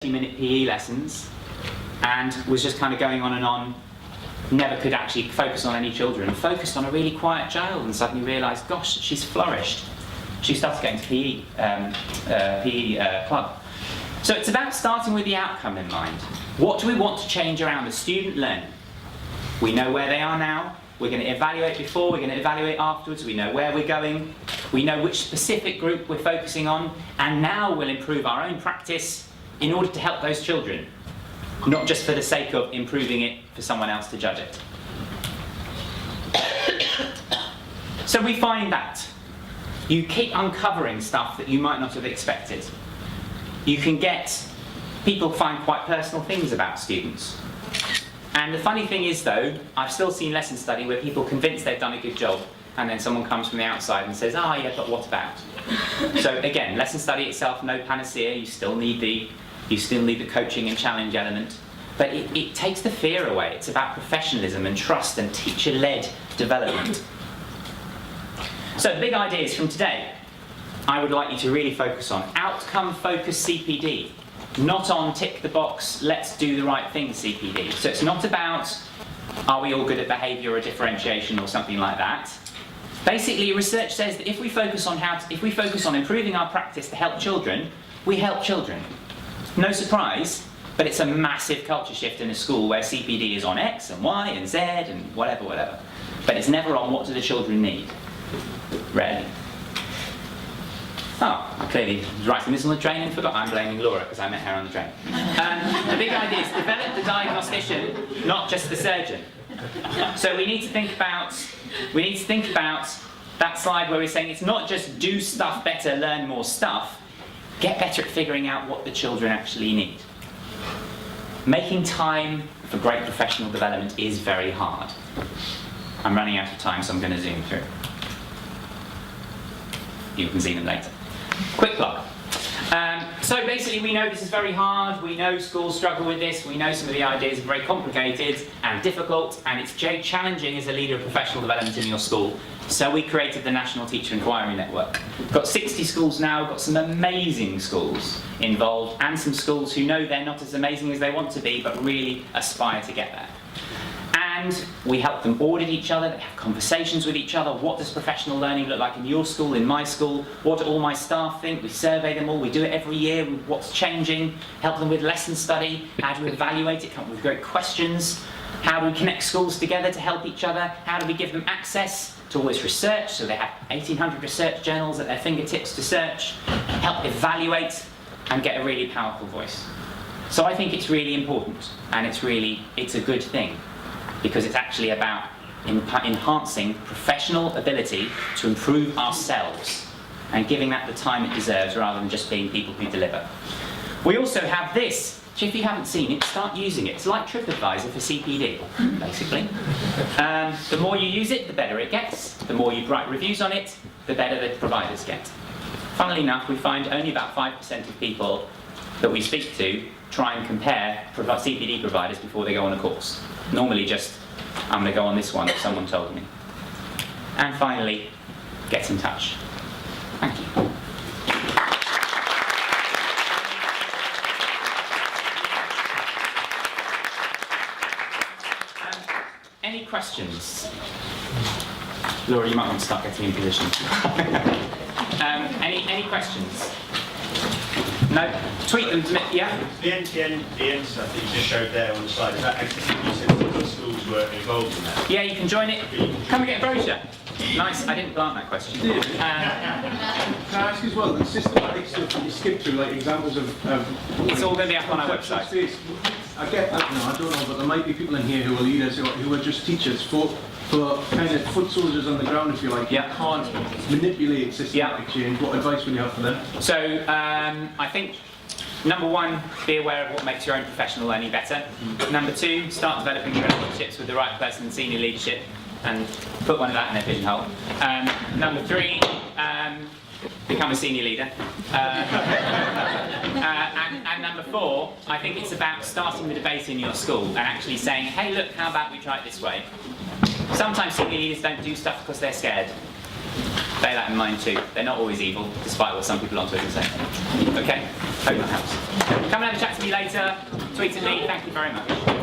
30-minute PE lessons and was just kind of going on and on, never could actually focus on any children, and focused on a really quiet child and suddenly realised, gosh, she's flourished. She started going to PE club. So it's about starting with the outcome in mind. What do we want to change around the student learning? We know where they are now. We're going to evaluate before, we're going to evaluate afterwards. We know where we're going. We know which specific group we're focusing on. And now we'll improve our own practice in order to help those children, not just for the sake of improving it for someone else to judge it. So we find that you keep uncovering stuff that you might not have expected. You can get, people find quite personal things about students. And the funny thing is though, I've still seen lesson study where people are convinced they've done a good job, and then someone comes from the outside and says, ah, yeah, but what about? So again, lesson study itself, no panacea. You still need the coaching and challenge element. But it takes the fear away. It's about professionalism and trust and teacher-led development. So the big ideas from today, I would like you to really focus on outcome-focused CPD, not on tick-the-box, let's do the right thing CPD. So it's not about, are we all good at behaviour or differentiation or something like that. Basically, research says that if we focus on improving our practice to help children, we help children. No surprise, but it's a massive culture shift in a school where CPD is on X and Y and Z and whatever. But it's never on what do the children need. Rarely. Oh, I clearly was writing this on the train and forgot. I'm blaming Laura because I met her on the train. The big idea is develop the diagnostician, not just the surgeon. So we need to think about that slide where we're saying it's not just do stuff better, learn more stuff. Get better at figuring out what the children actually need. Making time for great professional development is very hard. I'm running out of time, so I'm going to zoom through. You can see them later. Quick plug. So basically we know this is very hard, we know schools struggle with this, we know some of the ideas are very complicated and difficult, and it's challenging as a leader of professional development in your school. So we created the National Teacher Inquiry Network. We've got 60 schools now, got some amazing schools involved, and some schools who know they're not as amazing as they want to be, but really aspire to get there. And we help them audit each other, they have conversations with each other. What does professional learning look like in your school, in my school? What do all my staff think? We survey them all, we do it every year, what's changing, help them with lesson study, how do we evaluate it, come up with great questions, how do we connect schools together to help each other, how do we give them access to all this research, so they have 1,800 research journals at their fingertips to search, help evaluate and get a really powerful voice. So I think it's really important, and it's a good thing, because it's actually about enhancing professional ability to improve ourselves and giving that the time it deserves rather than just being people who deliver. We also have this, which if you haven't seen it, start using it. It's like TripAdvisor for CPD, basically. The more you use it, the better it gets. The more you write reviews on it, the better the providers get. Funnily enough, we find only about 5% of people that we speak to try and compare CPD providers before they go on a course. Normally just, I'm going to go on this one that someone told me. And finally, get in touch. Thank you. Any questions? Laura, you might want to start getting in position. Any questions? No? Tweet them to me, yeah? The end stuff that you just showed there on the slide, is that actually you said what schools were involved in that? Yeah, you can join it. Come and get a brochure. Nice, I didn't plant that question. Can I ask as well, the systematic stuff that you skip through, like examples of it's all going to be up on our website. I don't know, but there might be people in here who are leaders, who are just teachers, for kind of foot soldiers on the ground, if you like. Yeah. You can't manipulate systematic change. What advice would you have for them? So, I think, number one, be aware of what makes your own professional learning better. Number two, start developing relationships with the right person in senior leadership, and put one of that in their pigeonhole. Number three, become a senior leader. And number four, I think it's about starting the debate in your school and actually saying, hey look, how about we try it this way? Sometimes senior leaders don't do stuff because they're scared. bear that in mind too. They're not always evil, despite what some people on Twitter say. Okay, hope that helps. Come and have a chat to me later. Tweet at me. Thank you very much.